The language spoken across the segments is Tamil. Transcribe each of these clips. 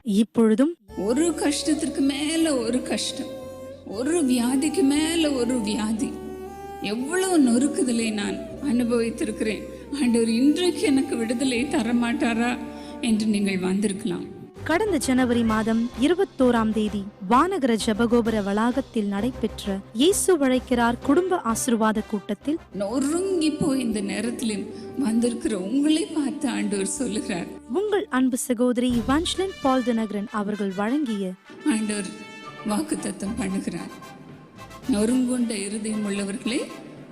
இப்பொழுதும் ஒரு கஷ்டத்திற்கு மேல ஒரு கஷ்டம், ஒரு வியாதிக்கு மேல ஒரு வியாதி, எவ்வளவு நொறுக்குதலை நான் அனுபவித்திருக்கிறேன். ஆண்டவர் இன்றைக்கு எனக்கு விடுதலை தரமாட்டாரா என்று நீங்கள் வந்திருக்கலாம். கடந்த ஜனவரி மாதம் 21ஆம் தேதி வானகர ஜபகோபுர வளாகத்தில் நடைபெற்ற இயேசு அழைக்கிறார் குடும்ப ஆசீர்வாத கூட்டத்தில் நொறுங்கி போய் இந்த நேரத்திலும் வந்திருக்கிற உங்களை பார்த்து ஆண்டவர் சொல்லுகிறார், உங்கள் அன்பு சகோதரி இவாஞ்சலின் பால் தினகரன் அவர்கள் வழங்கிய ஆண்டவர் வாக்குத்தத்தம் பண்ணுகிறார், நொறுங்குண்ட இருதயம் உள்ளவர்களை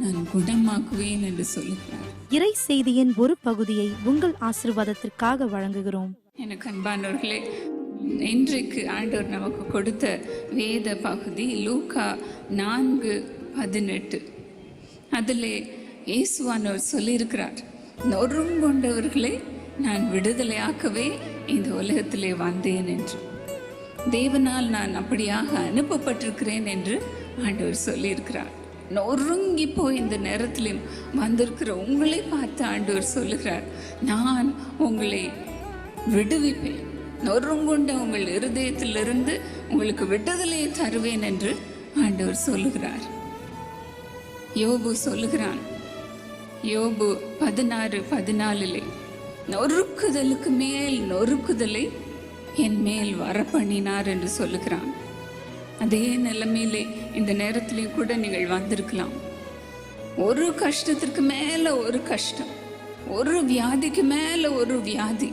நான் குணமாக்குவேன் என்று சொல்லுகிறார். இறை செய்தியின் ஒரு பகுதியை உங்கள் ஆசீர்வாதத்திற்காக வழங்குகிறோம். எனக்கு அன்பானவர்களே, இன்றைக்கு ஆண்டவர் நமக்கு கொடுத்த வேத பகுதி லூக்கா 4:18. அதில் இயேசுவானவர் சொல்லியிருக்கிறார், நொறுங்குண்டவர்களை நான் விடுதலையாக்கவே இந்த உலகத்திலே வந்தேன் என்று. தேவனால் நான் அப்படியாக அனுப்பப்பட்டிருக்கிறேன் என்று ஆண்டவர் சொல்லியிருக்கிறார். நொறுங்கி போய் இந்த நேரத்திலும் வந்திருக்கிற உங்களை பார்த்து ஆண்டவர் சொல்லுகிறார், நான் உங்களை விடுவிப்பேன், நொறுங்குண்ட உங்கள் இருதயத்திலிருந்து உங்களுக்கு விடுதலையை தருவேன் என்று ஆண்டவர் சொல்லுகிறார். யோபு சொல்லுகிறான், யோபு 16:14, நொறுக்குதலுக்கு மேல் நொறுக்குதலை என் மேல் வரப்பண்ணினார் என்று சொல்லுகிறான். அதே நிலைமையிலே இந்த நேரத்திலே கூட நீங்கள் வந்திருக்கலாம். ஒரு கஷ்டத்திற்கு மேல ஒரு கஷ்டம், ஒரு வியாதிக்கு மேல ஒரு வியாதி,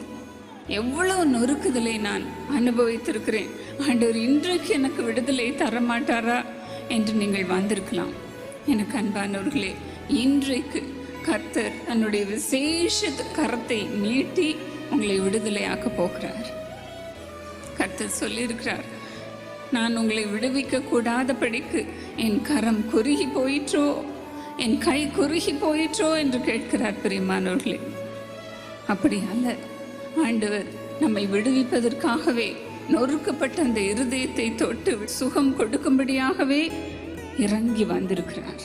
எவ்வளவு நொறுக்குதலை நான் அனுபவித்திருக்கிறேன். ஆண்டவர் இன்றைக்கு எனக்கு விடுதலை தரமாட்டாரா என்று நீங்கள் வந்திருக்கலாம். எனக்கு அன்பானவர்களே, இன்றைக்கு கர்த்தர் தன்னுடைய விசேஷ கரத்தை நீட்டி உங்களை விடுதலையாக்க போகிறார். கர்த்தர் சொல்லியிருக்கிறார், நான் உங்களை விடுவிக்க கூடாதபடிக்கு என் கரம் குறுகி போயிற்றோ, என் கை குறுகி போயிற்றோ என்று கேட்கிறார். பிரியமானவர்களே, அப்படி அல்ல. ஆண்டவர் நம்மை விடுவிப்பதற்காகவே நொறுக்கப்பட்ட அந்த இருதயத்தை தொட்டு சுகம் கொடுக்கும்படியாகவே இறங்கி வந்திருக்கிறார்.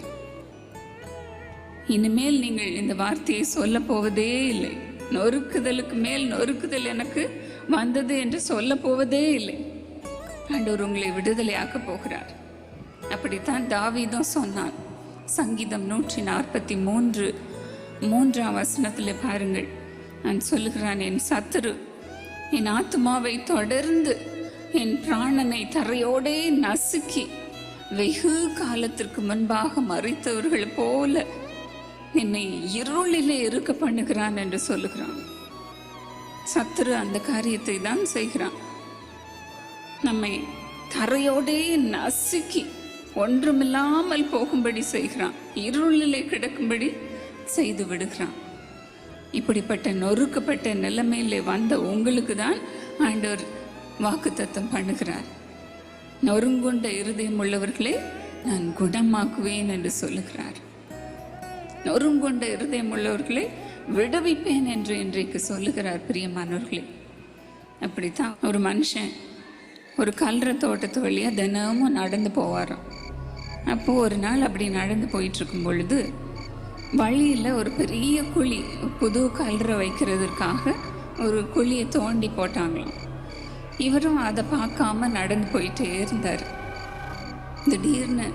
இனிமேல் நீங்கள் இந்த வார்த்தையை சொல்ல போவதே இல்லை. நொறுக்குதலுக்கு மேல் நொறுக்குதல் எனக்கு வந்தது என்று சொல்ல போவதே இல்லை. ஆண்டவர் உங்களை விடுதலையாக்க போகிறார். அப்படித்தான் தாவீதும் சொன்னான். சங்கீதம் 143:3 பாருங்கள், நான் சொல்லுகிறான், என் சத்துரு என் ஆத்மாவை தொடர்ந்து என் பிராணனை தரையோடே நசுக்கி வெகு காலத்திற்கு முன்பாக மறித்தவர்கள் போல என்னை இருளிலே இருக்க பண்ணுகிறான் என்று சொல்லுகிறான். சத்துரு அந்த காரியத்தை தான் செய்கிறான். நம்மை தரையோடே நசுக்கி ஒன்றுமில்லாமல் போகும்படி செய்கிறான், இருளிலே கிடக்கும்படி செய்து விடுகிறான். இப்படிப்பட்ட நொறுக்கப்பட்ட நிலைமையில வந்த உங்களுக்கு தான் ஆண்டவர் வாக்குத்தத்தம் பண்ணுகிறார். நொறுங்குண்ட இருதயம் உள்ளவர்களே நான் குணமாக்குவேன் என்று சொல்லுகிறார். நொறுங்குண்ட இருதயம் உள்ளவர்களை விடுவிப்பேன் என்று இன்றைக்கு சொல்லுகிறார். பிரியமானவர்களே, அப்படித்தான் ஒரு மனுஷன் ஒரு கல்ற தோட்டத்து வழியா தினமும் நடந்து போவாராம். அப்போது ஒரு நாள் அப்படி நடந்து போயிட்டு இருக்கும் பொழுது வழியில் ஒரு பெரிய குழி, புது கல்ற வைக்கிறதுக்காக ஒரு குழியை தோண்டி போட்டாங்களாம். இவரும் அதை பார்க்காம நடந்து போயிட்டே இருந்தார். திடீர்னு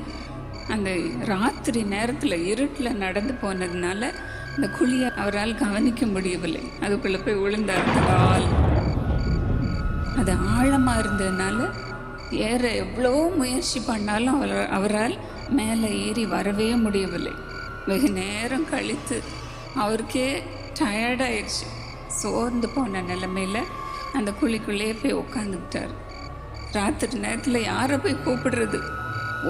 அந்த ராத்திரி நேரத்தில் இருட்டில் நடந்து போனதுனால அந்த குழியை அவரால் கவனிக்க முடியவில்லை. அதுக்குள்ளே போய் விழுந்தார். அது ஆழமாக இருந்ததுனால ஏற எவ்வளோ முயற்சி பண்ணாலும் அவரால் மேலே ஏறி வரவே முடியவில்லை. வெகு நேரம் கழித்து அவருக்கே டயர்டாயிடுச்சு. சோர்ந்து போன நிலைமையில் அந்த குழிக்குள்ளேயே போய் உட்காந்துக்கிட்டார். ராத்திரி நேரத்தில் யாரை போய் கூப்பிடுறது?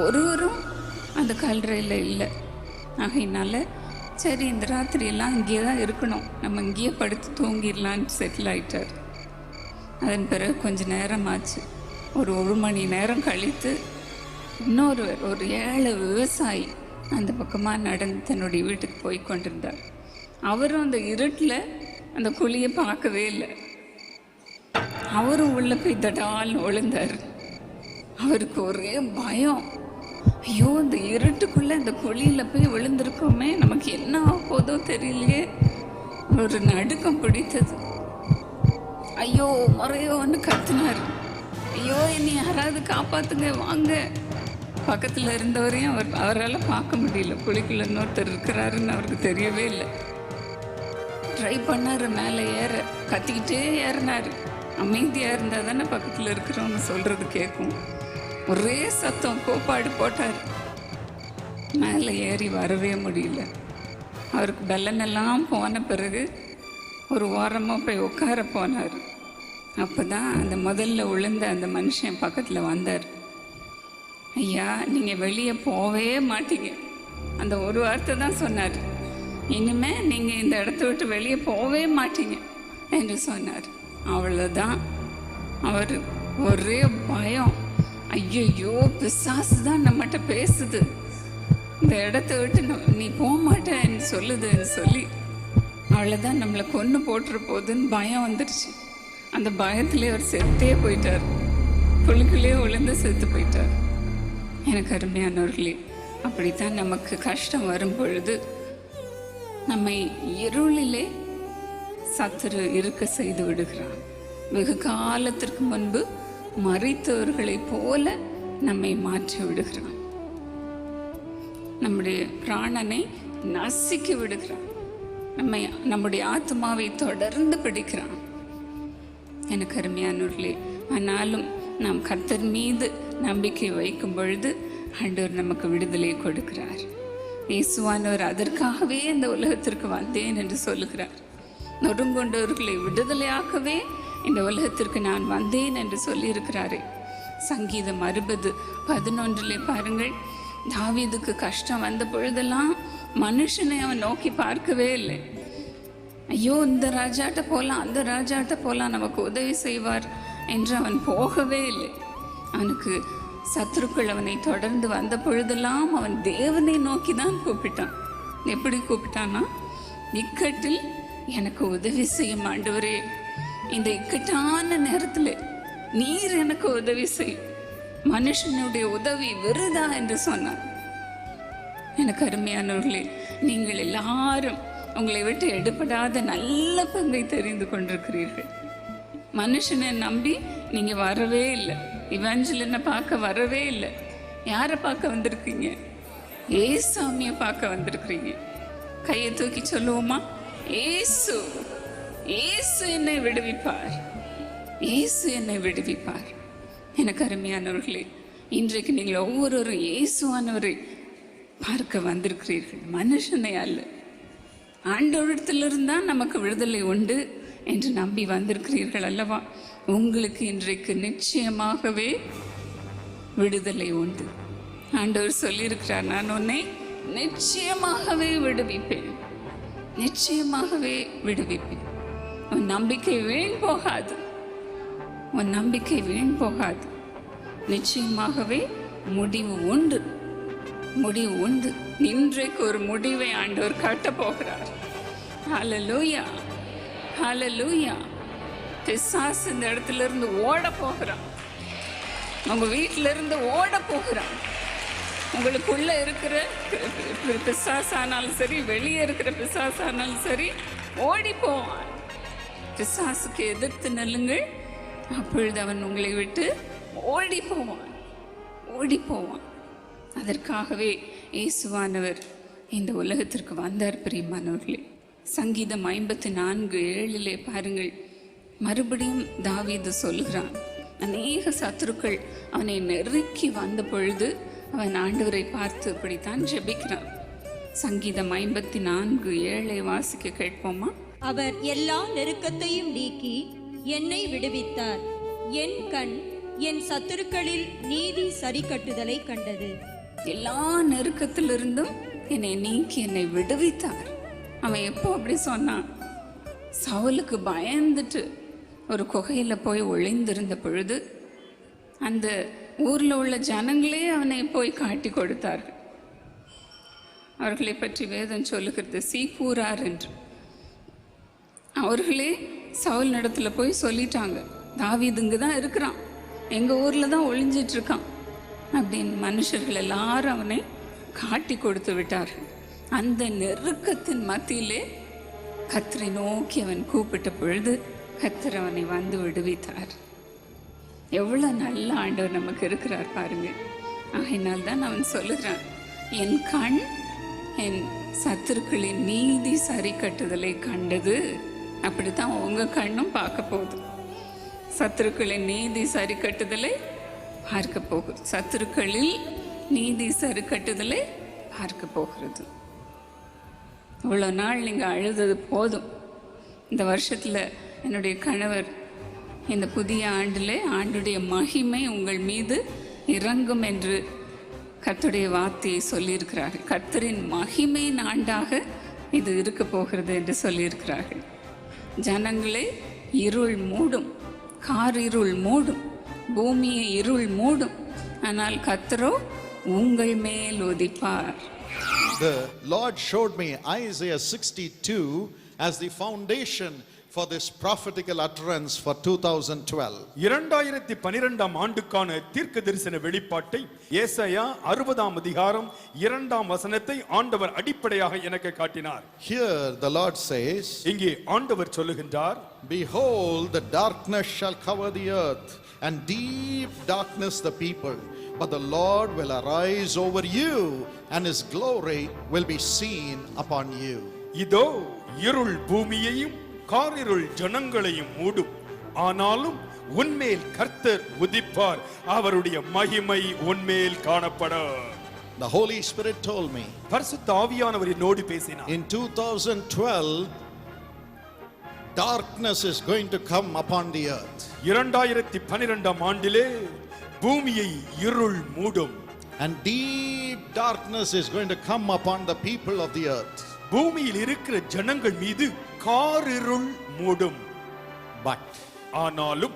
ஒருவரும் அந்த கல்லறையில் இல்லை. ஆகையினால சரி, இந்த ராத்திரியெல்லாம் இங்கேயே தான் இருக்கணும், நம்ம இங்கேயே படுத்து தூங்கிடலான்னு செட்டில் ஆகிட்டார். அதன் பிறகு கொஞ்சம் நேரம் ஆச்சு. ஒரு மணி நேரம் கழித்து இன்னொருவர், ஒரு ஏழை விவசாயி அந்த பக்கமாக நடந்து தன்னுடைய வீட்டுக்கு போய் கொண்டிருந்தார். அவரும் அந்த இருட்டில் அந்த குழியை பார்க்கவே இல்லை. அவரும் உள்ளே போய் தடால்னு விழுந்தார். அவருக்கு ஒரே பயம். ஐயோ, இந்த இருட்டுக்குள்ளே இந்த குழியில் போய் விழுந்திருக்கோமே, நமக்கு என்ன ஆக போதோ தெரியலையே. ஒரு நடுக்கம் பிடித்தது. ஐயோ முறையோன்னு கத்துனாரு. ஐயோ என்னை யாராவது காப்பாத்துங்க வாங்க. பக்கத்தில் இருந்தவரையும் அவரால் பார்க்க முடியல. குழிக்குள்ள இன்னொருத்தர் இருக்கிறாருன்னு அவருக்கு தெரியவே இல்லை. ட்ரை பண்ணாரு மேலே ஏற, கத்திக்கிட்டே ஏறினாரு. அமைதியாக இருந்தால் தானே பக்கத்தில் இருக்கிறவங்க சொல்கிறது கேட்கும். ஒரே சத்தம், கோப்பாடு போட்டார். மேலே ஏறி வரவே முடியல. அவருக்கு பலனெல்லாம் போன பிறகு ஒரு ஓரமாக போய் உட்கார போனார். அப்போ தான் அந்த முதல்ல விழுந்த அந்த மனுஷன் பக்கத்தில் வந்தார். ஐயா நீங்கள் வெளியே போவே மாட்டீங்க, அந்த ஒரு வார்த்தை தான் சொன்னார். இனிமே நீங்கள் இந்த இடத்த விட்டு வெளியே போவே மாட்டீங்க என்று சொன்னார். அவ்வளோதான். அவர் ஒரே பயம். ஐயோ பிசாசு தான் நம்மகிட்ட பேசுது, இந்த இடத்த விட்டு நீ போக மாட்டேன்னு சொல்லுதுன்னு சொல்லி அவ்வளோதான் நம்மளை கொன்று போட்டுற போகுதுன்னு பயம் வந்துடுச்சு. அந்த பயத்திலே அவர் செத்தே போயிட்டார். புழுக்குள்ளே விழுந்து செத்து போயிட்டார். எனக்கு அருமையானவர்களே, அப்படித்தான் நமக்கு கஷ்டம் வரும் பொழுது நம்மை இருளிலே சத்துரு இருக்க செய்து விடுகிறான். வெகு காலத்திற்கு முன்பு மரித்தவர்களைப் போல நம்மை மாற்றி விடுகிறான். நம்முடைய பிராணனை நசுக்கி விடுகிறான். நம்முடைய ஆத்மாவை தொடர்ந்து பிடிக்கிறான். எனக்கு அருமையானவர்களே, ஆனாலும் நாம் கர்த்தர் மீது நம்பிக்கை வைக்கும் பொழுது ஆண்டவர் நமக்கு விடுதலை கொடுக்கிறார். இயேசுவானவர் அதற்காகவே இந்த உலகத்திற்கு வந்தேன் என்று சொல்லுகிறார். நொறுங்கொண்டவர்களை விடுதலையாகவே இந்த உலகத்திற்கு நான் வந்தேன் என்று சொல்லியிருக்கிறாரே. சங்கீதம் 60:11 பாருங்கள். தாவீதுக்கு கஷ்டம் வந்த பொழுதெல்லாம் மனுஷனை அவன் நோக்கி பார்க்கவே இல்லை. ஐயோ இந்த ராஜாட்ட போகலாம், அந்த ராஜாட்ட போகலாம், நமக்கு உதவி செய்வார் என்று அவன் போகவே இல்லை. அவனுக்கு சத்துருக்கள் அவனை தொடர்ந்து வந்த பொழுதெல்லாம் அவன் தேவனை நோக்கி தான் கூப்பிட்டான். எப்படி கூப்பிட்டான்னா, இக்கட்டில் எனக்கு உதவி செய்யும் ஆண்டவரே, இந்த இக்கட்டான நேரத்தில் நீர் எனக்கு உதவி செய், மனுஷனுடைய உதவி விருதா என்று சொன்னான். எனக்கு அருமையானவர்களே, நீங்கள் எல்லாரும் உங்களை விட்டு எடுபடாத நல்ல பங்கை தெரிந்து கொண்டிருக்கிறீர்கள். மனுஷனை நம்பி நீங்க வரவே இல்லை, இவாஞ்சலினை பார்க்க வரவே இல்லை. யாரை பார்க்க வந்திருக்கீங்க? ஏசாமியை பார்க்க வந்திருக்கிறீங்க. கையை தூக்கி சொல்லுவோமா? ஏசு, ஏசு என்னை விடுவிப்பார், ஏசு என்னை விடுவிப்பார். எனக்கு அருமையானவர்களே, இன்றைக்கு நீங்கள் ஒவ்வொருவரும் இயேசுவானவரை பார்க்க வந்திருக்கிறீர்கள், மனுஷனை அல்ல. ஆண்டவரிடத்திலிருந்தான் நமக்கு விடுதலை உண்டு என்று நம்பி வந்திருக்கிறீர்கள் அல்லவா? உங்களுக்கு இன்றைக்கு நிச்சயமாகவே விடுதலை உண்டு. ஆண்டவர் சொல்லியிருக்கிறார், நான் உன்னை நிச்சயமாகவே விடுவிப்பேன், நிச்சயமாகவே விடுவிப்பேன். உன் நம்பிக்கை வீண் போகாது, உன் நம்பிக்கை வீண் போகாது. நிச்சயமாகவே முடிவு உண்டு, முடிவு உண்டு. இன்றைக்கு ஒரு முடிவை ஆண்டவர் கட்ட போகிறார். ஹல்லேலூயா, ஹல்லேலூயா. பிசாசு இந்த இடத்துல இருந்து ஓட போகிறான், உங்க வீட்டில இருந்து ஓட போகிறான். உங்களுக்குள்ள இருக்கிற பிசாசானாலும் சரி, வெளியே இருக்கிற பிசாசானாலும் சரி, ஓடி போவான். பிசாசுக்கு எதிர்த்து நெல்லுங்கள், அப்பொழுது அவன் உங்களை விட்டு ஓடி போவான், ஓடி போவான். அதற்காகவே இயேசுவானவர் இந்த உலகத்திற்கு வந்தார். பிரியமானவர்களே, சங்கீதம் 54:7 பாருங்கள். மறுபடியும் தாவீது சொல்கிறான், அநேக சத்துருக்கள் அவனை நெருக்கி வந்த பொழுது அவன் ஆண்டவரை பார்த்து இப்படித்தான் ஜெபிக்கிறான். சங்கீதம் 54:7 வாசிக்க கேட்போமா? அவர் எல்லா நெருக்கத்தையும் நீக்கி என்னை விடுவித்தார். என் கண் என் சத்துருக்களில் நீதி சரி கட்டுதலை கண்டது. எல்லா நெருக்கத்திலிருந்தும் என்னை நீக்கி என்னை விடுவித்தார். அவன் எப்போ அப்படி சொன்னான்? சவுலுக்கு பயந்துட்டு ஒரு குகையில் போய் ஒளிந்திருந்த பொழுது அந்த ஊரில் உள்ள ஜனங்களே அவனை போய் காட்டி கொடுத்தார்கள். அவர்களை பற்றி வேதம் சொல்லுகிறது சீக்கூரார் என்று. அவர்களே சவுல் இடத்துல போய் சொல்லிட்டாங்க, தாவீது இங்கே தான் இருக்கிறான், எங்கள் ஊரில் தான் ஒளிஞ்சிட்டு இருக்கான் அப்படின்னு. மனுஷர்கள் எல்லாரும் அவனை காட்டி கொடுத்து விட்டார்கள். அந்த நெருக்கத்தின் மத்தியிலே கர்த்தரை நோக்கி அவன் கூப்பிட்ட பொழுது கர்த்தர் அவனை வந்து விடுவித்தார். எவ்வளோ நல்ல ஆண்டவர் நமக்கு இருக்கிறார் பாருங்க. ஆகையினால் தான் அவன் சொல்லுகிறான், என் கண் என் சத்துருக்களின் நீதி சரி கட்டுதலை கண்டது. அப்படித்தான் உங்க கண்ணும் பார்க்க போகுது. சத்துருக்களின் நீதி சரி கட்டுதலை பார்க்க போகுது. சத்துருக்களில் நீதி சரி கட்டுதலை பார்க்க போகிறது. இவ்வளோ நாள் நீங்கள் அழுதது போதும். இந்த வருஷத்தில் என்னுடைய கணவர் இந்த புதிய ஆண்டில் ஆண்டுடைய மகிமை உங்கள் மீது இறங்கும் என்று கர்த்தருடைய வார்த்தையை சொல்லியிருக்கிறார்கள். கர்த்தரின் மகிமையின் ஆண்டாக இது இருக்க போகிறது என்று சொல்லியிருக்கிறார்கள். ஜனங்களை இருள் மூடும், காரிருள் மூடும், பூமியை இருள் மூடும், ஆனால் கர்த்தரோ உங்கள் மேல் உதிப்பார். The Lord showed me Isaiah 62 as the foundation for this prophetical utterance for 2012. 2012 ஆண்டுக்கான தீர்க்க தரிசன வெளிப்பாட்டை ஏசாயா 60ஆம் அதிகாரம் 2ஆம் வசனத்தை ஆண்டவர் அடிப்படையாக எனக்கு காட்டினார். Here the Lord says, இங்கே ஆண்டவர் சொல்லுகின்றார், behold, the darkness shall cover the earth and deep darkness the people, but the Lord will arise over you and his glory will be seen upon you. இதோ இருள் பூமியையும் காரிருள் ஜனங்களையும் மூடும், ஆனாலும் உன்மேல் கர்த்தர் உதிப்பார், அவருடைய மகிமை உன்மேல் காணப்படும். The Holy Spirit told me பரிசுத்த ஆவியானவர் என்னோடு பேசினார். in 2012 darkness is going to come upon the earth. 2012ஆம் ஆண்டிலே பூமியை இருள் மூடும், And deep darkness is going to come upon the people of the earth. பூமியில் இருக்கிற ஜனங்கள் மீது காரிருள் மூடும். But ஆனாலும்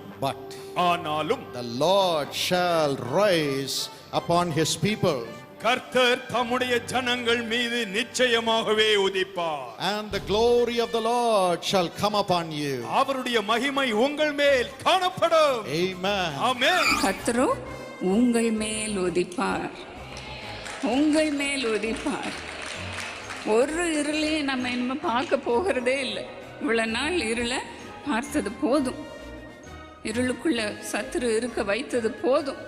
the Lord shall rise upon his people. கர்த்தர் தம்முடைய ஜனங்கள் மீது நிச்சயமாகவே உதிப்பார். And the glory of the Lord shall come upon you. அவருடைய மகிமை உங்கள் மேல் காணப்படும். Amen. ஆமென். கர்த்தரோ உங்கள் மேல் உதிப்பார், உங்கள் மேல் உதிப்பார். ஒரு இருளையும் நம்ம இனிமே பார்க்க போகிறதே இல்லை. இவ்வளோ நாள் இருளை பார்த்தது போதும், இருளுக்குள்ள சத்துரு இருக்க வைத்தது போதும்.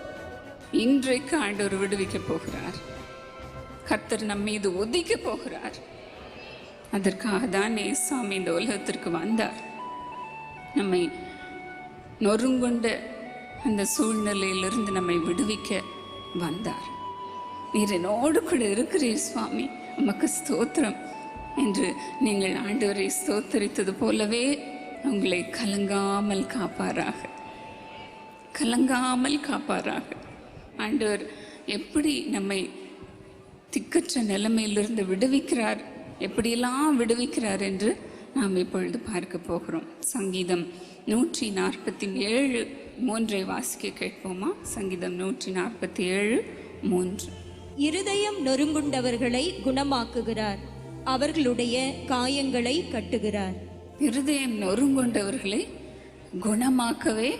இன்றைக்கு ஆண்டவர் விடுவிக்க போகிறார். கர்த்தர் நம் மீது உதிக்க போகிறார். அதற்காக தான் இயேசுசாமி இந்த உலகத்திற்கு வந்தார். நம்மை நொறுங்குண்ட அந்த சூழ்நிலையிலிருந்து நம்மை விடுவிக்க வந்தார். நீர் என்னோடு கூட இருக்கிறீர் சுவாமி, உமக்கு ஸ்தோத்திரம் என்று நீங்கள் ஆண்டவரை ஸ்தோத்தரித்தது போலவே உங்களை கலங்காமல் காப்பாராக, கலங்காமல் காப்பாராக. ஆண்டவர் எப்படி நம்மை திக்கற்ற நிலைமையிலிருந்து விடுவிக்கிறார், எப்படியெல்லாம் விடுவிக்கிறார் என்று நாம் இப்பொழுது பார்க்க போகிறோம். சங்கீதம் 147:3 வாசிக்க கேட்போமா? சங்கீதம் 147:3. இருதயம் நொறுங்குண்டவர்களை குணமாக்குகிறார், அவர்களுடைய காயங்களை கட்டுகிறார். இருதயம் நொறுங்குண்டவர்களை குணமாக்கவே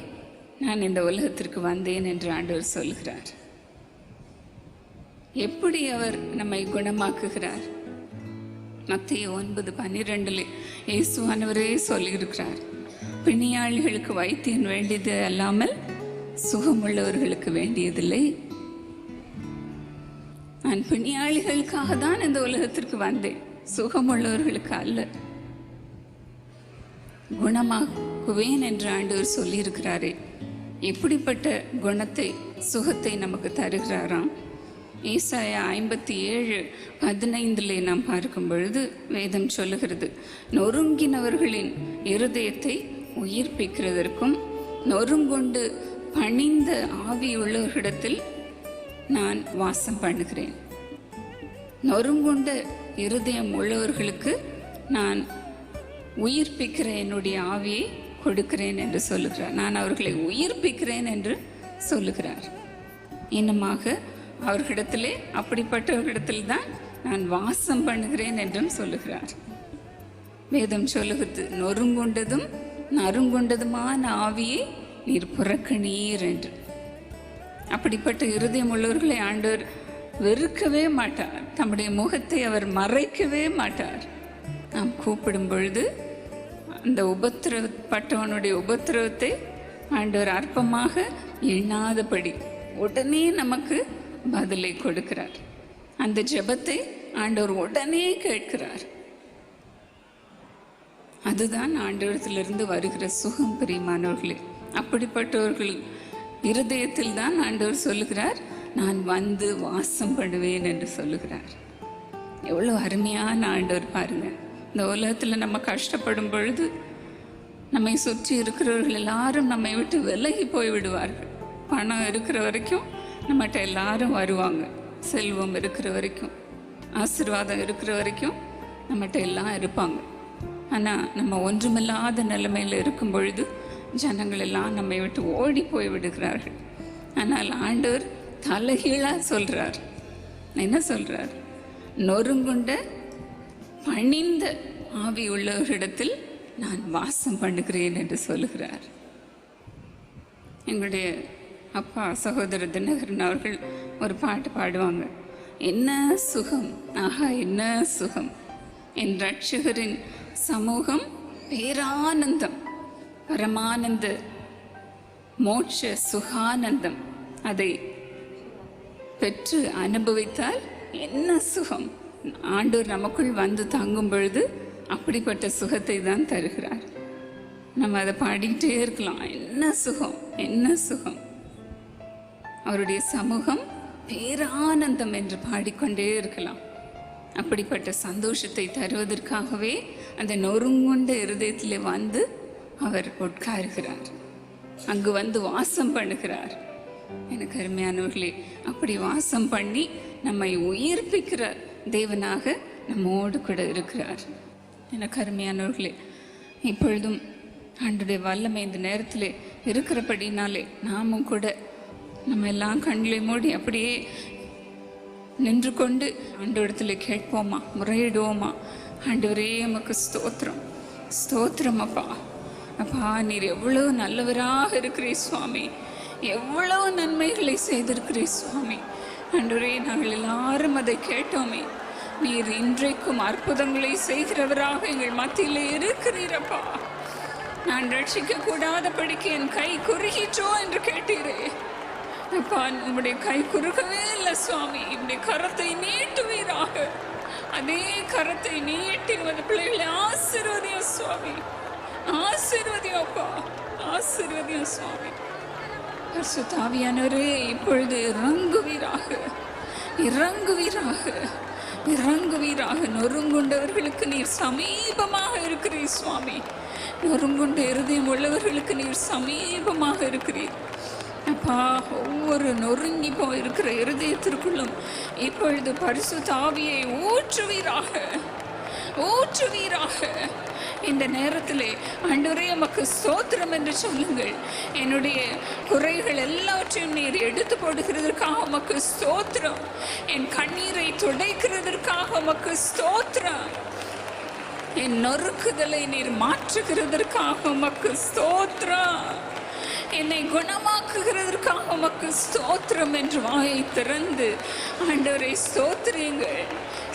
நான் இந்த உலகத்திற்கு வந்தேன் என்று ஆண்டவர் சொல்கிறார். எப்படி அவர் நம்மை குணமாக்குகிறார்? மத்தேயு 9:12 இயேசுவானவரே சொல்லியிருக்கிறார், பிணியாளிகளுக்கு வைத்தியன் வேண்டியது அல்லாமல் சுகமுள்ளவர்களுக்கு வேண்டியதில்லை. நான் பிணியாளிகளுக்காக தான் இந்த உலகத்திற்கு வந்தேன், சுகமுள்ளவர்களுக்கு அல்ல. குணமாக்குவேன் என்று ஆண்டவர் சொல்லியிருக்கிறாரே, எப்படிப்பட்ட குணத்தை, சுகத்தை நமக்கு தருகிறாராம்? ஏசாயா 57:15 நாம் பார்க்கும் பொழுது வேதம் சொல்லுகிறது, நொறுங்கினவர்களின் இருதயத்தை உயிர்ப்பிக்கிறதற்கும் நொறுங்கொண்டு பணிந்த ஆவியுள்ளவர்களிடத்தில் நான் வாசம் பண்ணுகிறேன். நொறுங்குண்ட இருதயம் உள்ளவர்களுக்கு நான் உயிர்ப்பிக்கிற என்னுடைய ஆவியை கொடுக்கிறேன் என்று சொல்லுகிறார். நான் அவர்களை உயிர்ப்பிக்கிறேன் என்று சொல்லுகிறார். இன்னமாக அவர்களிடத்திலே, அப்படிப்பட்டவர்களிடத்தில் தான் நான் வாசம் பண்ணுகிறேன் என்றும் சொல்லுகிறார். வேதம் சொல்லுகிறது, நொறுங்குண்டதும் நறுங்குண்டதுமான ஆவியை நீர் புறக்கணீர் என்று. அப்படிப்பட்ட இருதயம் உள்ளவர்களை ஆண்டவர் வெறுக்கவே மாட்டார், தம்முடைய முகத்தை அவர் மறைக்கவே மாட்டார். நாம் கூப்பிடும் பொழுது அந்த உபத்திரவப்பட்டவனுடைய உபத்திரவத்தை ஆண்டவர் அற்பமாக எண்ணாதபடி உடனே நமக்கு பதிலை கொடுக்கிறார். அந்த ஜெபத்தை ஆண்டவர் உடனே கேட்கிறார். அதுதான் ஆண்டவரத்திலிருந்து வருகிற சுகம், பிரியமானவர்களே. அப்படிப்பட்டவர்கள் இருதயத்தில் தான் ஆண்டவர் சொல்லுகிறார், நான் வந்து வாசம் பண்ணுவேன் என்று சொல்லுகிறார். எவ்வளோ அருமையான ஆண்டவர் பாருங்க. இந்த உலகத்தில் நம்ம கஷ்டப்படும் பொழுது நம்மை சுற்றி இருக்கிறவர்கள் எல்லாரும் நம்மை விட்டு விலகி போய் விடுவார்கள். பணம் இருக்கிற வரைக்கும் நம்மகிட்ட எல்லாரும் வருவாங்க, செல்வம் இருக்கிற வரைக்கும், ஆசீர்வாதம் இருக்கிற வரைக்கும் நம்மகிட்ட எல்லாம் இருப்பாங்க. ஆனால் நம்ம ஒன்றுமில்லாத நிலைமையில் இருக்கும் பொழுது ஜனங்கள் எல்லாம் நம்மை விட்டு ஓடி போய் விடுகிறார்கள். ஆனால் ஆண்டவர் தலைகீழாக சொல்கிறார். என்ன சொல்கிறார்? நொறுங்குண்ட பணிந்த ஆவி உள்ளவரிடத்தில் நான் வாசம் பண்ணுகிறேன் என்று சொல்லுகிறார். எங்களுடைய அப்பா சகோதரர் தினகரன் அவர்கள் ஒரு பாட்டு பாடுவாங்க. என்ன சுகம், ஆஹா என்ன சுகம், என் ரட்சகரின் சமூகம் பேரானந்தம், பரமானந்த மோட்ச சுகானந்தம். அதை பெற்று அனுபவித்தால் என்ன சுகம். ஆண்டவர் நமக்குள் வந்து தங்கும் பொழுது அப்படிப்பட்ட சுகத்தை தான் தருகிறார். நம்ம அதை பாடிக்கிட்டே இருக்கலாம். என்ன சுகம், என்ன சுகம். அவருடைய சமூகம் பேரானந்தம் என்று பாடிக்கொண்டே இருக்கலாம். அப்படிப்பட்ட சந்தோஷத்தை தருவதற்காகவே அந்த நொறுங்குண்ட இருதயத்தில் வந்து அவர் உட்காருகிறார், அங்கு வந்து வாசம் பண்ணுகிறார். எனக்கு அருமையானவர்களே, அப்படி வாசம் பண்ணி நம்மை உயிர்ப்பிக்கிற தேவனாக நம்மோடு கூட இருக்கிறார். எனக்கு அருமையானவர்களே, இப்பொழுதும் ஆண்டுடைய வல்லமை இந்த நேரத்தில் இருக்கிறபடினாலே நாமும் கூட நம்ம எல்லாம் கண்களை மூடி அப்படியே நின்று கொண்டு ஆண்டவரிடத்தில் கேட்போமா, முறையிடுவோமா? ஆண்டவரே உமக்கு ஸ்தோத்திரம், ஸ்தோத்திரம் அப்பா. அப்பா, நீர் எவ்வளவு நல்லவராக இருக்கிறீர் சுவாமி, எவ்வளவு நன்மைகளை செய்திருக்கிறீர் சுவாமி. ஆண்டவரே, நாங்கள் எல்லாரும் அதை கேட்டோமே. நீர் இன்றைக்கும் அற்புதங்களை செய்கிறவராக எங்கள் மத்தியில் இருக்கிறீரப்பா. நான் ரட்சிக்க கூடாதபடிக்கு என் கை குறுகிற்றோ என்று கேட்டீரே அப்பா. உங்களுடைய கை குறுகவே இல்லை சுவாமி. இப்படி கரத்தை நீட்டுவீராக. அதே கரத்தை நீட்டி உமது பிள்ளைகளை ஆசீர்வதியும் சுவாமி, ஆசீர்வதியும் அப்பா, ஆசீர்வதியும் சுவாமி. பரிசுத்த ஆவியானவரே, இப்பொழுது இறங்குவீராக, இறங்குவீராக, இறங்குவீராக. நொறுங்குண்டவர்களுக்கு நீர் சமீபமாக இருக்கிறீர் சுவாமி. நொறுங்குண்ட இருதயம் உள்ளவர்களுக்கு நீர் சமீபமாக இருக்கிறீர் அப்பா. ஒவ்வொரு நொறுங்கி போயிருக்கிற இருதயத்திற்குள்ளும் இப்பொழுது பரிசுத்த ஆவியை ஊற்றுவீராக, ஊற்றுவீராக. இந்த நேரத்திலே ஆண்டவரே உமக்கு ஸ்தோத்திரம் என்று சொல்லுங்கள். என்னுடைய குறைகள் எல்லாவற்றையும் நீர் எடுத்து போடுகிறதற்காக உமக்கு ஸ்தோத்திரம். என் கண்ணீரை துடைக்கிறதற்காக உமக்கு ஸ்தோத்திரம். என் நொறுக்குதலை நீர் மாற்றுகிறதற்காக உமக்கு ஸ்தோத்திரம். என்னை குணமாக்குகிறதற்காக உமக்கு ஸ்தோத்திரம் என்று வாயை திறந்து ஆண்டவரை ஸ்தோத்திரியுங்கள்,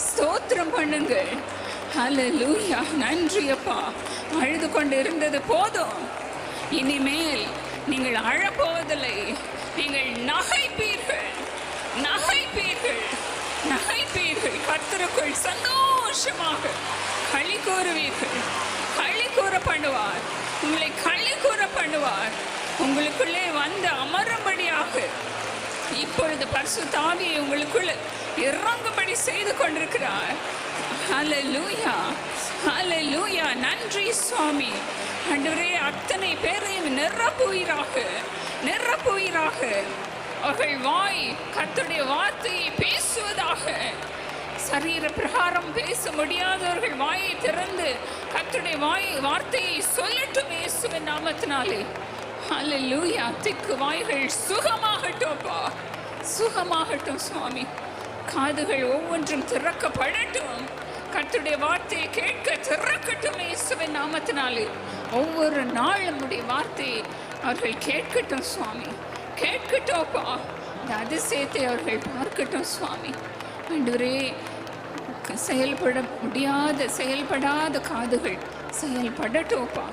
ஸ்தோத்திரம் பண்ணுங்கள். ஹல்லேலூயா. நன்றி அப்பா. அழுது கொண்டு இருந்தது போதும். இனிமேல் நீங்கள் அழப்போவதில்லை, நீங்கள் நகைப்பீர்கள், நகைப்பீர்கள், நகைப்பீர்கள். கர்த்தருக்குள் சந்தோஷமாக களி கூறுவீர்கள். களி கூற பண்ணுவார், உங்களை களி கூற பண்ணுவார். உங்களுக்குள்ளே வந்து அமரும்படியாக இப்பொழுது பரிசுத்த ஆவியை உங்களுக்குள்ள இறங்கும்படி செய்து கொண்டிருக்கிறார். ஹல்லேலூயா, ஹல்லேலூயா. நன்றி சுவாமி. ஆண்டவரே, அத்தனை பேரையும் நிரப்புவீராக, நிரப்புவீராக. அவர்கள் வாய் கர்த்தருடைய வார்த்தையை பேசுவதாக. சரீர பிரகாரம் பேச முடியாதவர்கள் வாயை திறந்து கர்த்தருடைய வார்த்தையை சொல்லட்டும் இயேசுவின் நாமத்தினாலே. ஹல்லேலூயா. திக்கு வாய்கள் சுகமாகட்டும்ப்பா, சுகமாகட்டும் சுவாமி. காதுகள் ஒவ்வொன்றும் திறக்கப்படட்டும். கர்த்தருடைய வார்த்தையை கேட்க திறக்கட்டும் இயேசுவின் நாமத்தினாலே. ஒவ்வொரு நாளும் உடைய வார்த்தையை அவர்கள் கேட்கட்டும் சுவாமி, கேட்கட்டும்ப்பா. இந்த அதிசயத்தை அவர்கள் பார்க்கட்டும் சுவாமி. ஆண்டவரே, செயல்படாத காதுகள் செயல்படட்டோப்பா.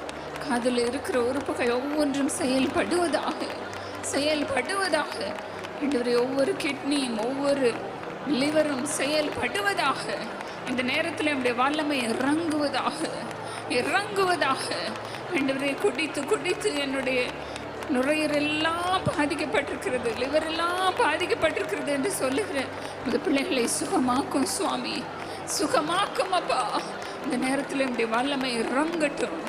காதில் இருக்கிற உறுப்புகள் ஒவ்வொன்றும் செயல்படுவதாக. ஆண்டவரே, ஒவ்வொரு கிட்னியும் ஒவ்வொரு லிவரும் செயல்படுவதாக. இந்த நேரத்தில் என்னுடைய வல்லமை இறங்குவதாக. ஆண்டவரே, குடித்து என்னுடைய நுரையீரலெல்லாம் பாதிக்கப்பட்டிருக்கிறது, லிவரெல்லாம் பாதிக்கப்பட்டிருக்கிறது என்று சொல்லுகிறேன். இந்த பிள்ளைகளை சுகமாக்கும் சுவாமி, சுகமாக்கும் அப்பா. இந்த நேரத்தில் என்னுடைய வல்லமை இறங்கட்டும்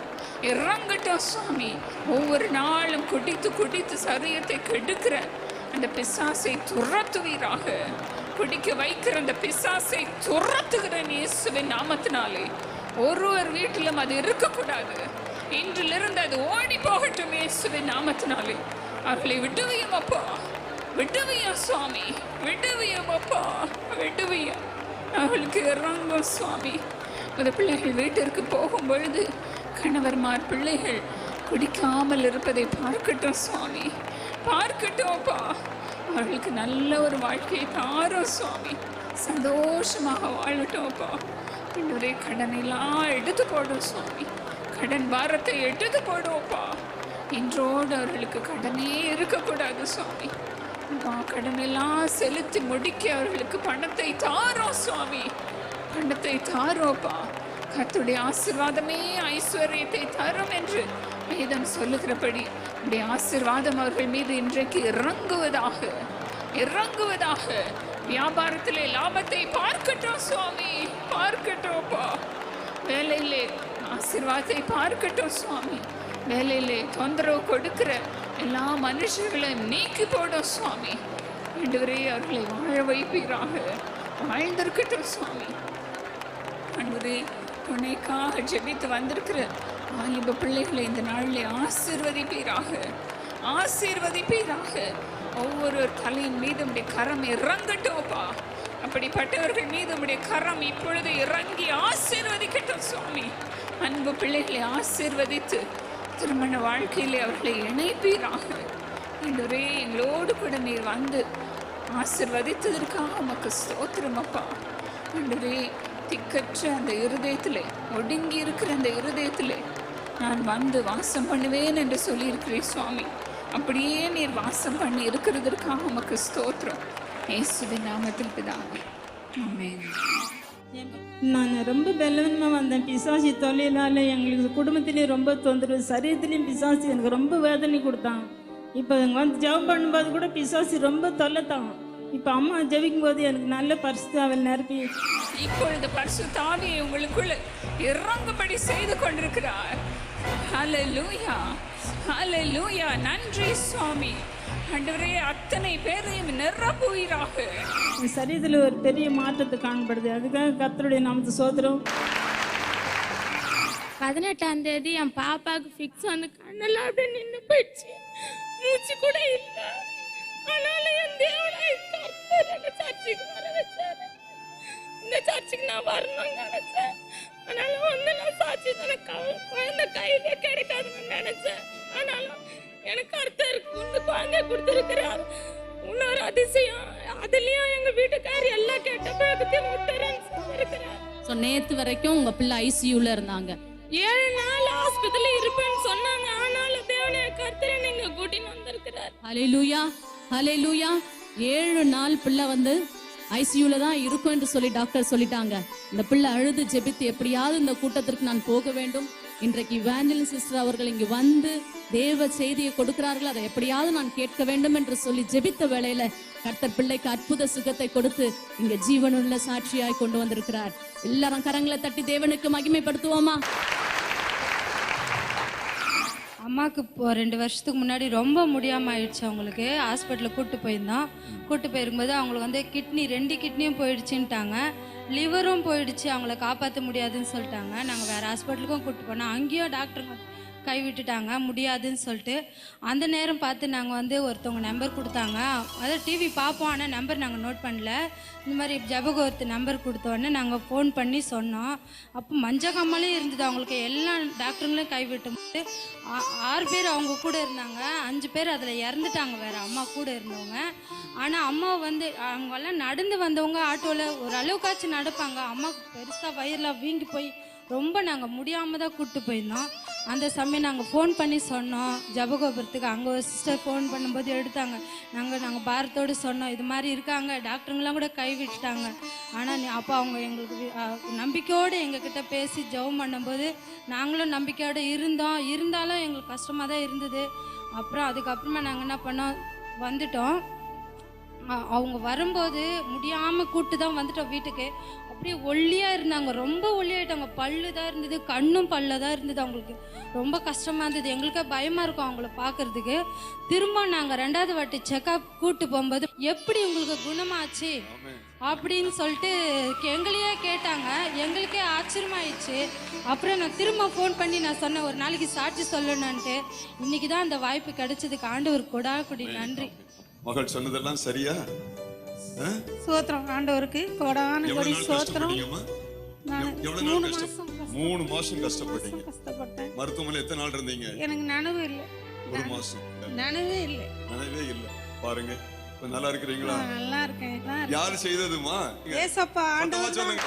சுவாமி. ஒவ்வொரு நாளும் குடித்து சரீரத்தை கெடுக்கிற அந்த பிசாசை துரத்துவீராக. குடிக்க வைக்கிற அந்த பிசாசை துரத்துகிறேன் இயேசுவின் நாமத்தினாலே. ஒருவர் வீட்டிலும் அது இருக்கக்கூடாது. இன்றிலிருந்து அது ஓடி போகட்டும் இயேசுவின் நாமத்தினாலே. அவர்களை விடுவியும் அப்பா, விடுவியும் சுவாமி, விடுவியும் அப்பா, விடுவியும். அவர்களுக்கு இறங்கும் சுவாமி. அந்த பிள்ளைகள் வீட்டிற்கு போகும் பொழுது கணவர்மார் பிள்ளைகள் குடிக்காமல் இருப்பதை பார்க்கட்டும் சுவாமி, பார்க்கட்டும் அப்பா. அவர்களுக்கு நல்ல ஒரு வாழ்க்கையை தாரும் சுவாமி. சந்தோஷமாக வாழட்டும் அப்பா. இன்னொரு கடனெல்லாம் எடுத்து போடும் சுவாமி. கடன் பாரத்தை எடுத்து போடுவோப்பா. இன்றோடு அவர்களுக்கு கடனே இருக்கக்கூடாது சுவாமி. கடனெல்லாம் செலுத்தி முடிக்க அவர்களுக்கு பணத்தை தாரோம் சுவாமி, பணத்தை தாரோப்பா. கர்த்தருடைய ஆசீர்வாதமே ஐஸ்வர்யத்தை தரும் என்று வேதம் சொல்லுகிறபடி உடைய ஆசீர்வாதம் அவர்கள் மீது இன்றைக்கு இறங்குவதாக. வியாபாரத்திலே லாபத்தை பார்க்கட்டும் சுவாமி, பார்க்கட்டும்ப்பா. வேலையிலே ஆசீர்வாதத்தை பார்க்கட்டும் சுவாமி. வேலையிலே தொந்தரவு கொடுக்கிற எல்லா மனுஷர்களையும் நீக்கி போடும் சுவாமி. ஆண்டவரே, அவர்களை வாழ வைப்பீராக. வாழ்ந்திருக்கட்டும் சுவாமி. ஆண்டவரே, துணைக்காக ஜெபித்து வந்திருக்கிற வாலிப பிள்ளைகளை இந்த நாளிலே ஆசீர்வதிப்பீராக. ஒவ்வொரு தலையின் மீது உடைய கரம் இறங்கட்டும்ப்பா. அப்படிப்பட்டவர்கள் மீது உடைய கரம் இப்பொழுது இறங்கி ஆசீர்வதிக்கட்டும் சுவாமி. அன்பு பிள்ளைகளை ஆசீர்வதித்து திருமண வாழ்க்கையிலே அவர்களை இணைப்பீராக. ஆண்டவரே, எங்களோடு கூட நீர் வந்து ஆசீர்வதித்ததற்காக உமக்கு ஸ்தோத்திரம் அப்பா. ஆண்டவரே, திக்கற்ற அந்த இருதயத்திலே, ஒடுங்கி இருக்கிற அந்த இருதயத்திலே நான் வந்து வாசம் பண்ணுவேன் என்று சொல்லியிருக்கிறேன் சுவாமி. அப்படியே நீர் வாசம் பண்ணி இருக்கிறதற்காக உமக்கு ஸ்தோத்திரம். இயேசுவின் நாமத்தில் பிதாவே, ஆமென். நான் ரொம்ப பலவீனமாக வந்தேன். பிசாசி தொல்லையினால எங்களுக்கு குடும்பத்திலேயும் ரொம்ப தொந்தரவு, சரீரத்திலையும் பிசாசி எனக்கு ரொம்ப வேதனை கொடுத்தான். இப்போ இங்கே வந்து ஜெபம் பண்ணும்போது கூட பிசாசி ரொம்ப தொல்லைத்தான். இப்போ அம்மா ஜெபிக்கும் போது எனக்கு நல்ல பரிசுத்தாவில் நிரப்பி இப்பொழுது பரிசுத்த ஆவியை உங்களுக்குள்ள இறங்கும்படி செய்து கொண்டிருக்கிறார். ஹல்லேலூயா, ஹல்லேலூயா. நன்றி சுவாமி. ஆண்டவரே, அத்தனை பேரையும் நிரப்புவீராக. என் சரீரத்தில் ஒரு பெரிய மாற்றத்தை காணப்படுது. அதுக்காக கர்த்தருடைய நாமத்தை சோத்திரம். 18ஆம் தேதி என் பாப்பாவுக்கு ஃபிக்ஸ் வந்து கண்ணெல்லாம் அப்படியே நின்று போயிடுச்சு, மூச்சு கூட இல்லை. ஆனாலும் என் தேவனாய் கர்த்தர் என்னை சர்ச்சுக்கு வர வச்சாரு. இந்த சர்ச்சுக்கு நான் வரணும்னு நினைச்சேன். ஆனாலும் வந்து நான் சாட்சி குழந்தை கையிலே கிடைக்காதுன்னு நினைச்சேன். ஆனாலும் எனக்கு கர்த்தருக்கு குழந்தை கொடுத்துருக்கிறார். இன்னொரு அதிசயம், அதுலயும் எங்க வீட்டுக்காரி எல்லா கெட்ட பழக்கத்தையும் விட்டுறேன்னு சொல்லிருக்கிறார். ஸோ நேற்று வரைக்கும் உங்கள் பிள்ளை ஐசியூவில் இருந்தாங்க. 7 நாள் ஹாஸ்பிட்டலில் இருப்பேன்னு சொன்னாங்க. ஆனாலும் தேவனே கர்த்தரை நீங்க கூட்டின்னு வந்திருக்கிறார். ஹல்லேலூயா, ஹல்லேலூயா. 7 நாள் பிள்ளை வந்து ஐசியூவில் தான் இருக்கும் என்று சொல்லி டாக்டர் சொல்லிட்டாங்க. இந்த பிள்ளை அழுது ஜெபித்து எப்படியாவது இந்த கூட்டத்திற்கு நான் போக வேண்டும். இன்றைக்கு இவாஞ்சலின் சிஸ்டர் அவர்கள் இங்கு வந்து தேவ செய்தியை கொடுக்கிறார்கள், அதை எப்படியாவது நான் கேட்க வேண்டும் என்று சொல்லி ஜெபித்த வேளையில கர்த்தர் பிள்ளைக்கு அற்புத சுகத்தை கொடுத்து இங்க ஜீவனுள்ள சாட்சியாய் கொண்டு வந்திருக்கிறார். எல்லாரும் கரங்களை தட்டி தேவனுக்கு மகிமைப்படுத்துவோமா? அம்மாவுக்கு இப்போ 2 வருஷத்துக்கு முன்னாடி ரொம்ப முடியாமல் ஆயிடுச்சு. அவங்களுக்கு ஹாஸ்பிட்டலில் கூப்பிட்டு போயிருந்தோம். கூப்பிட்டு போயிருக்கும்போது அவங்களுக்கு வந்து கிட்னி 2 கிட்னியும் போயிடுச்சுன்ட்டாங்க, லிவரும் போயிடுச்சு, அவங்கள காப்பாற்ற முடியாதுன்னு சொல்லிட்டாங்க. நாங்கள் வேறு ஹாஸ்பிட்டலுக்கும் கூப்பிட்டு போனோம். அங்கேயும் டாக்டருங்க கைவிட்டுட்டாங்க, முடியாதுன்னு சொல்லிட்டு. அந்த நேரம் பார்த்து நாங்கள் வந்து ஒருத்தவங்க நம்பர் கொடுத்தாங்க. அதாவது டிவி பார்ப்போம், ஆனால் நம்பர் நாங்கள் நோட் பண்ணல. இந்த மாதிரி ஜபகோர்த்து நம்பர் கொடுத்தோடனே நாங்கள் ஃபோன் பண்ணி சொன்னோம். அப்போ மஞ்சக்காமலே இருந்தது அவங்களுக்கு. எல்லா டாக்டருங்களும் கைவிட்டும் போது 6 பேர் அவங்க கூட இருந்தாங்க. 5 பேர் அதில் இறந்துட்டாங்க, வேறு அம்மா கூட இருந்தவங்க. ஆனால் அம்மா வந்து அவங்கெல்லாம் நடந்து வந்தவங்க ஆட்டோவில் ஓரளவுக்காச்சும் நடப்பாங்க. அம்மாவுக்கு பெருசாக வயிறில் வீங்கி போய் ரொம்ப நாங்கள் முடியாமல் தான் கூப்பிட்டு போயிருந்தோம். அந்த சமயம் நாங்கள் ஃபோன் பண்ணி சொன்னோம் ஜபகோபுரத்துக்கு. அங்கே ஒரு சிஸ்டர் ஃபோன் பண்ணும்போது எடுத்தாங்க. நாங்கள் பாரத்தோடு சொன்னோம், இது மாதிரி இருக்காங்க, டாக்டருங்களாம் கூட கை விட்டுட்டாங்க. ஆனால் அப்போ அவங்க எங்களுக்கு நம்பிக்கையோடு எங்ககிட்ட பேசி ஜெபம் பண்ணும்போது நாங்களும் நம்பிக்கையோடு இருந்தாலும் எங்களுக்கு கஷ்டமாக தான் இருந்தது. அப்புறம் அதுக்கப்புறமா நாங்கள் என்ன பண்ணோம், வந்துட்டோம். அவங்க வரும்போது முடியாமல் கூப்பிட்டு தான் வந்துட்டோம் வீட்டுக்கு. அப்படியே ஒல்லியாக இருந்தாங்க, ரொம்ப ஒல்லியாயிட்டாங்க. பல்லு தான் இருந்தது, கண்ணும் பல்ல தான் இருந்தது. அவங்களுக்கு ரொம்ப கஷ்டமாக இருந்தது. எங்களுக்கே பயமாக இருக்கும் அவங்கள பார்க்கறதுக்கு. திரும்ப நாங்கள் 2வது வாட்டி செக்அப் கூப்பிட்டு போகும்போது எப்படி உங்களுக்கு குணமாச்சு அப்படின்னு சொல்லிட்டு எங்களையே கேட்டாங்க. எங்களுக்கே ஆச்சரியமாயிடுச்சு. அப்புறம் நான் திரும்ப ஃபோன் பண்ணி நான் சொன்னேன், ஒரு நாளைக்கு சாட்சி சொல்லணுன்ட்டு. இன்னைக்கு தான் அந்த வாய்ப்பு கிடைச்சதுக்கு ஆண்டவர் கொடாக்குடி நன்றி. மகள் சொன்னதெல்லாம் சரியா? சோத்திரம் ஆண்டவருக்கு கொடான கொடி சோத்திரம். 3 மாசம் கஷ்டப்பட்டீங்க. கஷ்டப்பட்டேன். மருத்துவமனையில் எத்தனை நாள் இருந்தீங்க? எனக்கு நனவு இல்லை. 1 மாசம் நனவே இல்லை. நனவே இல்லை. பாருங்க, இப்ப நல்லா இருக்கிறீங்களா? நல்லா இருக்கேன். யாரு செய்ததுமா? ஏசப்பா ஆண்டவர் சொல்லுங்க.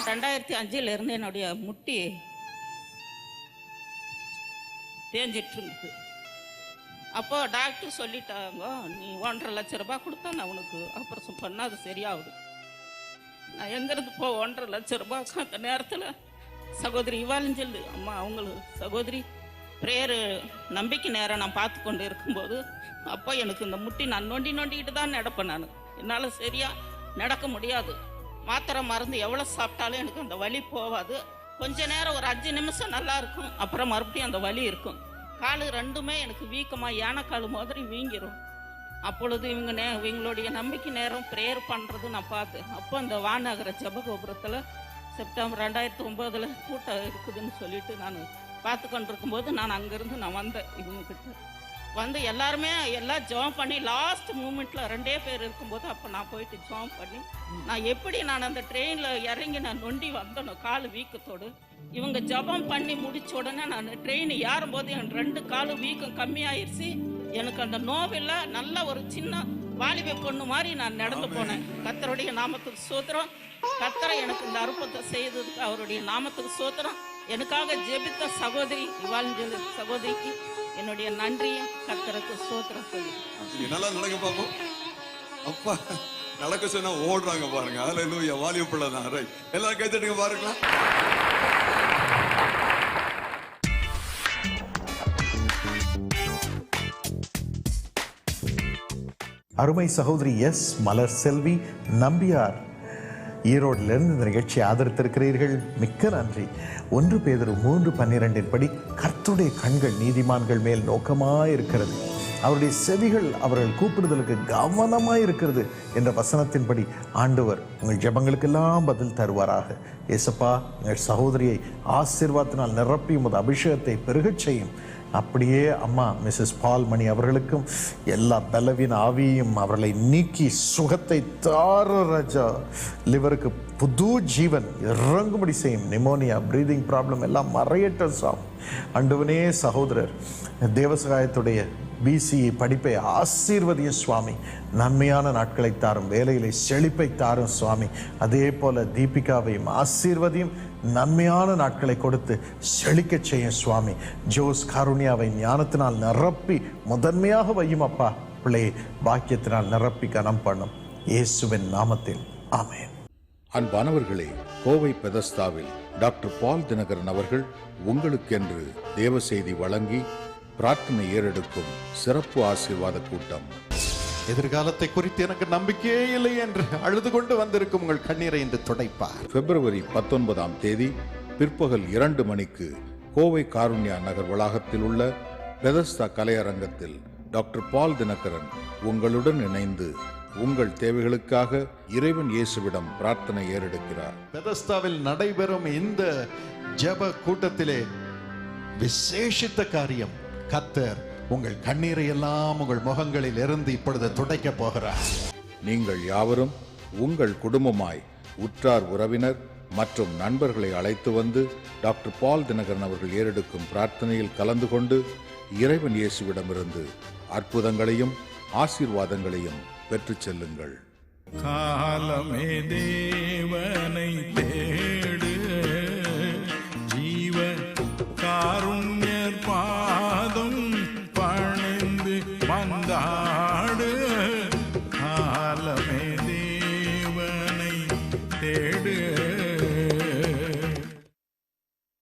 2005 இருந்து என்னுடைய முட்டி தேஞ்சிட்டு இருக்கு. அப்போ டாக்டர் சொல்லிட்டாங்க, நீ 1.5 லட்சம் ரூபாய் கொடுத்தா நான் உனக்கு ஆப்ரேஷன் பண்ணால் அது சரியாகுது. நான் எங்கேருந்து 1.5 லட்சம் ரூபாய் அந்த நேரத்தில் சகோதரி இவாலஞ்சல் அம்மா அவங்களுக்கு சகோதரி ப்ரேயரு நம்பிக்கை நேரம் நான் பார்த்து கொண்டு இருக்கும்போது அப்போ எனக்கு இந்த முட்டி நான் நொண்டிக்கிட்டு தான் நடப்பேன். நான் என்னால் சரியாக நடக்க முடியாது. மாத்திரை மருந்து எவ்வளோ சாப்பிட்டாலும் எனக்கு அந்த வலி போகாது. கொஞ்ச நேரம் ஒரு 5 நிமிஷம் நல்லா இருக்கும், அப்புறம் மறுபடியும் அந்த வலி இருக்கும். காலு 2மே எனக்கு வீக்கமாக யானைக்கால் மாதிரி வீங்கிரும். அப்பொழுது இவங்களுடைய நம்பிக்கை நேரம் ப்ரேயர் பண்ணுறது நான் பார்த்தேன். அப்போ அந்த வானகர ஜபகோபுரத்தில் செப்டம்பர் 2009 கூட்டம் இருக்குதுன்னு சொல்லிட்டு நான் பார்த்து கொண்டிருக்கும்போது நான் அங்கேருந்து நான் வந்தேன். இவங்கக்கிட்ட வந்து எல்லாம் ஜாம் பண்ணி லாஸ்ட் மூமெண்ட்டில் 2 பேர் இருக்கும்போது அப்போ நான் போயிட்டு ஜாம் பண்ணி நான் எப்படி நான் அந்த ட்ரெயினில் இறங்கி நான் நொண்டி வந்தேனோ கால் வீக்கத்தோடு, இவங்க ஜபம் பண்ணி முடிச்ச உடனே நான் ட்ரெயின் ஏறும்போது என் 2 காலும் வீக்கம் கம்மியாயிருச்சு. எனக்கு அந்த நோவில் நல்ல ஒரு சின்ன வாலிப பொண்ணு மாதிரி நான் நடந்து போனேன். கர்த்தருடைய நாமத்துக்கு சோத்திரம். கர்த்தரை எனக்கு இந்த அற்புதத்தை செய்ததுக்கு அவருடைய நாமத்துக்கு சோத்திரம். எனக்காக ஜெபித்த சகோதரி இவாலஞ்சல் சகோதரிக்கு என்னுடைய நன்றியை கர்த்தருக்கு சோத்திரம் சொல்லி நல்லா நடக்க பாப்போம். அப்பா நடக்க சொன்னா ஓடுறாங்க பாருங்க. ஹல்லேலூயா. வாலிப பிள்ளை தான். ரைட், எல்லாரும் கை தட்டுங்க பாருங்களா. அருமை சகோதரி எஸ் மலர் செல்வி நம்பியார் ஈரோடிலிருந்து இந்த நிகழ்ச்சியை ஆதரித்திருக்கிறீர்கள். மிக்க நன்றி. 1 பேதுரு 3:12 படி கர்த்தருடைய கண்கள் நீதிமான்கள் மேல் நோக்கமாயிருக்கிறது, அவருடைய செவிகள் அவர்கள் கூப்பிடுதலுக்கு கவனமாயிருக்கிறது என்ற வசனத்தின்படி ஆண்டவர் உங்கள் ஜெபங்களுக்கெல்லாம் பதில் தருவாராக. ஏசப்பா, எங்கள் சகோதரியை ஆசீர்வாதத்தினால் நிரப்பி உமது அபிஷேகத்தை பெருகச் செய்யும். அப்படியே அம்மா மிஸ்ஸஸ் பால் மணி அவர்களுக்கும் எல்லா பலவீன ஆவியும் அவர்களை நீக்கி சுகத்தை தார ராஜா. லிவருக்கு புது ஜீவன் இறங்கும்படி செய்யும். நிமோனியா, பிரீதிங் ப்ராப்ளம் எல்லாம் மறையட்ட சாம். ஆண்டவனே, சகோதரர் தேவசகாயத்துடைய பிசிஇ படிப்பை ஆசீர்வதிய சுவாமி. நன்மையான நாட்களை தாரும், வேலையிலே செழிப்பை தாரும் சுவாமி. அதே போல தீபிகாவையும் ஆசீர்வதியும், நன்மையான நாட்களை கொடுத்து செழிக்க செய்யும் சுவாமி. ஜோஸ் காருண்யாவை ஞானத்தினால் நிரப்பி முதன்மையாக வையும் அப்பா. பிள்ளையை பாக்கியத்தினால் நிரப்பி கனம் பண்ணும் இயேசுவின் நாமத்தில் ஆமென். அன்பானவர்களே, கோவை பெதஸ்தாவில் டாக்டர் பால் தினகரன் அவர்கள் உங்களுக்கென்று தேவ செய்தி வழங்கி பிரார்த்தனை ஏறெடுக்கும் சிறப்பு ஆசீர்வாத கூட்டம். எதிர்காலத்தை குறித்து எனக்கு நம்பிக்கையே இல்லை என்று அழுது கொண்டு வந்திருக்கும் உங்கள் கண்ணீரை இன்று துடைப்பார். பிப்ரவரி 19ஆம் தேதி பிற்பகல் 2 மணிக்கு கோவை காருண்யா நகர் வளாகத்தில் உள்ள பெதஸ்தா கலையரங்கத்தில் டாக்டர் பால் தினகரன் உங்களுடன் இணைந்து உங்கள் தேவைகளுக்காக இறைவன் இயேசுவிடம் பிரார்த்தனை ஏறெடுக்கிறார். பெதஸ்தாவில் நடைபெறும் இந்த ஜெப கூட்டத்திலே விசேஷித்த காரியம், கர்த்தர் உங்கள் கண்ணீரை எல்லாம் உங்கள் முகங்களில் இருந்து இப்பொழுது துடைக்க போகிறார். நீங்கள் யாவரும் உங்கள் குடும்பமாய் உற்றார் உறவினர் மற்றும் நண்பர்களை அழைத்து வந்து டாக்டர் பால் தினகரன் அவர்கள் ஏறெடுக்கும் பிரார்த்தனையில் கலந்து கொண்டு இறைவன் இயேசுவிடமிருந்து அற்புதங்களையும் ஆசீர்வாதங்களையும் பெற்றுச் செல்லுங்கள். காலமே தேவ